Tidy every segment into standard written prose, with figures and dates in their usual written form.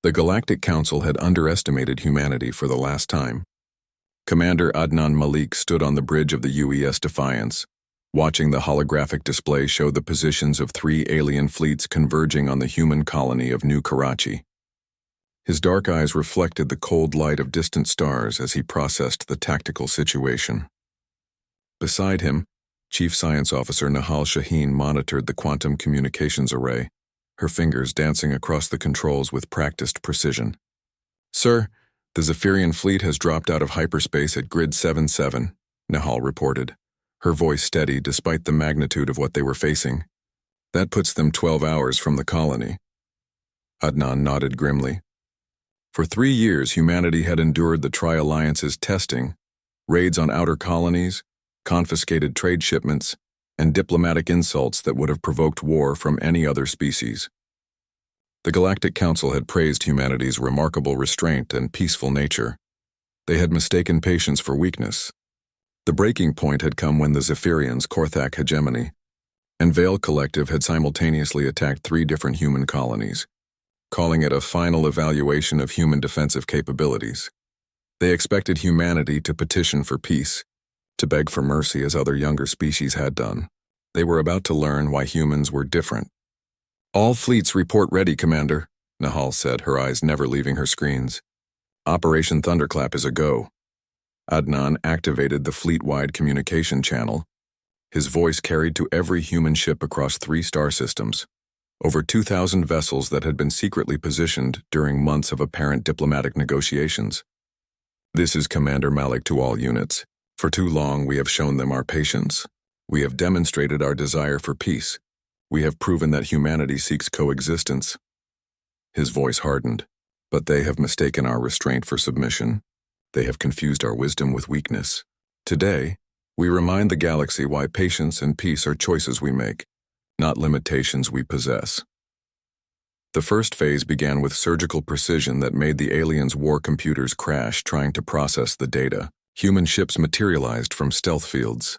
The Galactic Council had underestimated humanity for the last time. Commander Adnan Malik stood on the bridge of the UES Defiance, watching the holographic display show the positions of 3 alien fleets converging on the human colony of New Karachi. His dark eyes reflected the cold light of distant stars as he processed the tactical situation. Beside him, Chief Science Officer Nahal Shaheen monitored the quantum communications array, her fingers dancing across the controls with practiced precision. "Sir, the Zephyrian fleet has dropped out of hyperspace at Grid 77, Nahal reported, her voice steady despite the magnitude of what they were facing. "That puts them 12 hours from the colony." Adnan nodded grimly. For 3 years, humanity had endured the Tri-Alliance's testing, raids on outer colonies, confiscated trade shipments, and diplomatic insults that would have provoked war from any other species. The Galactic Council had praised humanity's remarkable restraint and peaceful nature. They had mistaken patience for weakness. The breaking point had come when the Zephyrians' Korthak hegemony and Veil Collective had simultaneously attacked 3 different human colonies, calling it a final evaluation of human defensive capabilities. They expected humanity to petition for peace, to beg for mercy as other younger species had done. They were about to learn why humans were different. "All fleets report ready, Commander," Nahal said, her eyes never leaving her screens. "Operation Thunderclap is a go." Adnan activated the fleet-wide communication channel. His voice carried to every human ship across 3 star systems, over 2,000 vessels that had been secretly positioned during months of apparent diplomatic negotiations. "This is Commander Malik to all units. For too long we have shown them our patience. We have demonstrated our desire for peace. We have proven that humanity seeks coexistence." His voice hardened. "But they have mistaken our restraint for submission. They have confused our wisdom with weakness. Today, we remind the galaxy why patience and peace are choices we make, not limitations we possess." The first phase began with surgical precision that made the aliens' war computers crash trying to process the data. Human ships materialized from stealth fields,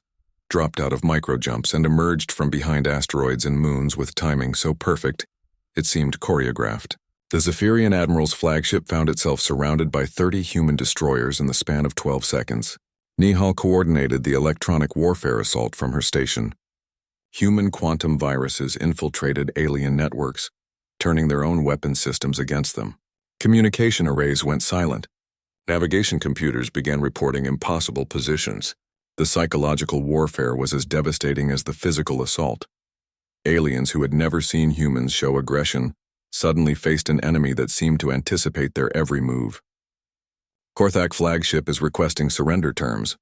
dropped out of microjumps, and emerged from behind asteroids and moons with timing so perfect it seemed choreographed. The Zephyrian Admiral's flagship found itself surrounded by 30 human destroyers in the span of 12 seconds. Nihal coordinated the electronic warfare assault from her station. Human quantum viruses infiltrated alien networks, turning their own weapon systems against them. Communication arrays went silent. Navigation computers began reporting impossible positions. The psychological warfare was as devastating as the physical assault. Aliens who had never seen humans show aggression suddenly faced an enemy that seemed to anticipate their every move. "Korthak flagship is requesting surrender terms,"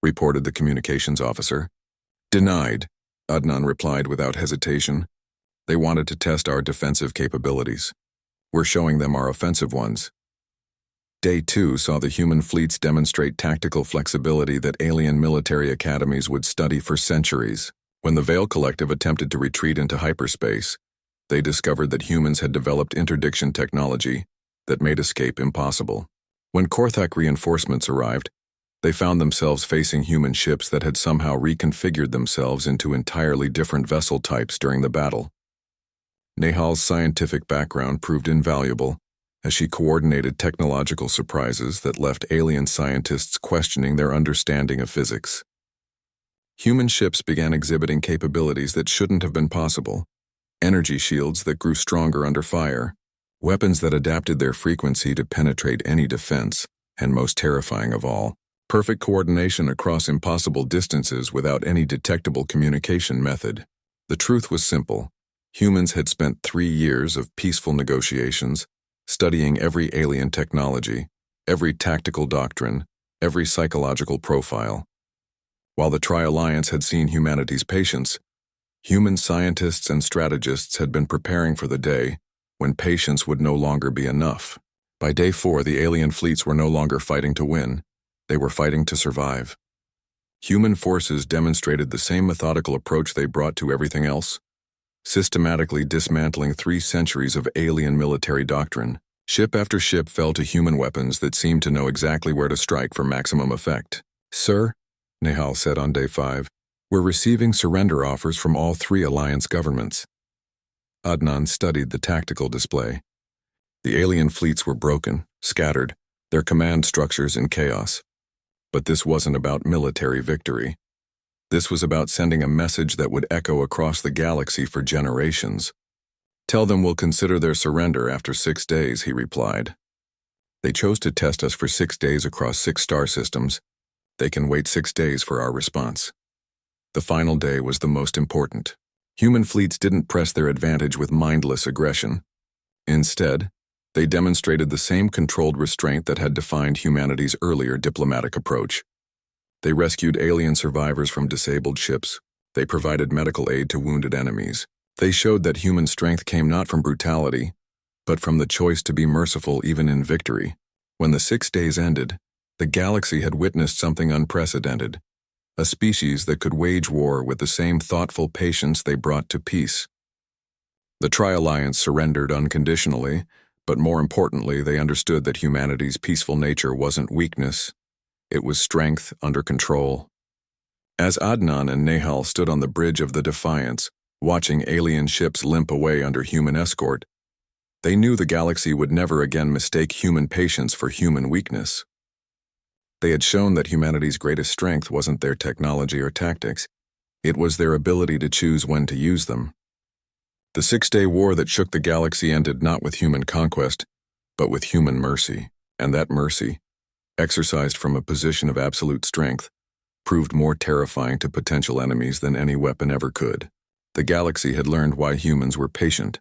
reported the communications officer. "Denied," Adnan replied without hesitation. "They wanted to test our defensive capabilities. We're showing them our offensive ones." Day 2 saw the human fleets demonstrate tactical flexibility that alien military academies would study for centuries. When the Veil Collective attempted to retreat into hyperspace, they discovered that humans had developed interdiction technology that made escape impossible. When Korthak reinforcements arrived, they found themselves facing human ships that had somehow reconfigured themselves into entirely different vessel types during the battle. Nahal's scientific background proved invaluable, as she coordinated technological surprises that left alien scientists questioning their understanding of physics. Human ships began exhibiting capabilities that shouldn't have been possible. Energy shields that grew stronger under fire, weapons that adapted their frequency to penetrate any defense, and most terrifying of all, perfect coordination across impossible distances without any detectable communication method. The truth was simple. Humans had spent 3 years of peaceful negotiations, studying every alien technology, every tactical doctrine, every psychological profile. While the Tri-Alliance had seen humanity's patience, human scientists and strategists had been preparing for the day when patience would no longer be enough. By day 4, the alien fleets were no longer fighting to win. They were fighting to survive. Human forces demonstrated the same methodical approach they brought to everything else, systematically dismantling 3 centuries of alien military doctrine. Ship after ship fell to human weapons that seemed to know exactly where to strike for maximum effect. "Sir," Nahal said on day 5, "we're receiving surrender offers from all 3 alliance governments." Adnan studied the tactical display. The alien fleets were broken, scattered, their command structures in chaos. But this wasn't about military victory. This was about sending a message that would echo across the galaxy for generations. "Tell them we'll consider their surrender after 6 days," he replied. "They chose to test us for 6 days across 6 star systems. They can wait 6 days for our response." The final day was the most important. Human fleets didn't press their advantage with mindless aggression. Instead, they demonstrated the same controlled restraint that had defined humanity's earlier diplomatic approach. They rescued alien survivors from disabled ships. They provided medical aid to wounded enemies. They showed that human strength came not from brutality, but from the choice to be merciful even in victory. When the 6 days ended, the galaxy had witnessed something unprecedented, a species that could wage war with the same thoughtful patience they brought to peace. The Tri-Alliance surrendered unconditionally, but more importantly, they understood that humanity's peaceful nature wasn't weakness. It was strength under control. As Adnan and Nehal stood on the bridge of the Defiance, watching alien ships limp away under human escort, they knew the galaxy would never again mistake human patience for human weakness. They had shown that humanity's greatest strength wasn't their technology or tactics. It was their ability to choose when to use them. The 6-day war that shook the galaxy ended not with human conquest, but with human mercy. And that mercy, exercised from a position of absolute strength, proved more terrifying to potential enemies than any weapon ever could. The galaxy had learned why humans were patient,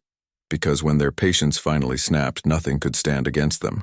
because when their patience finally snapped, nothing could stand against them.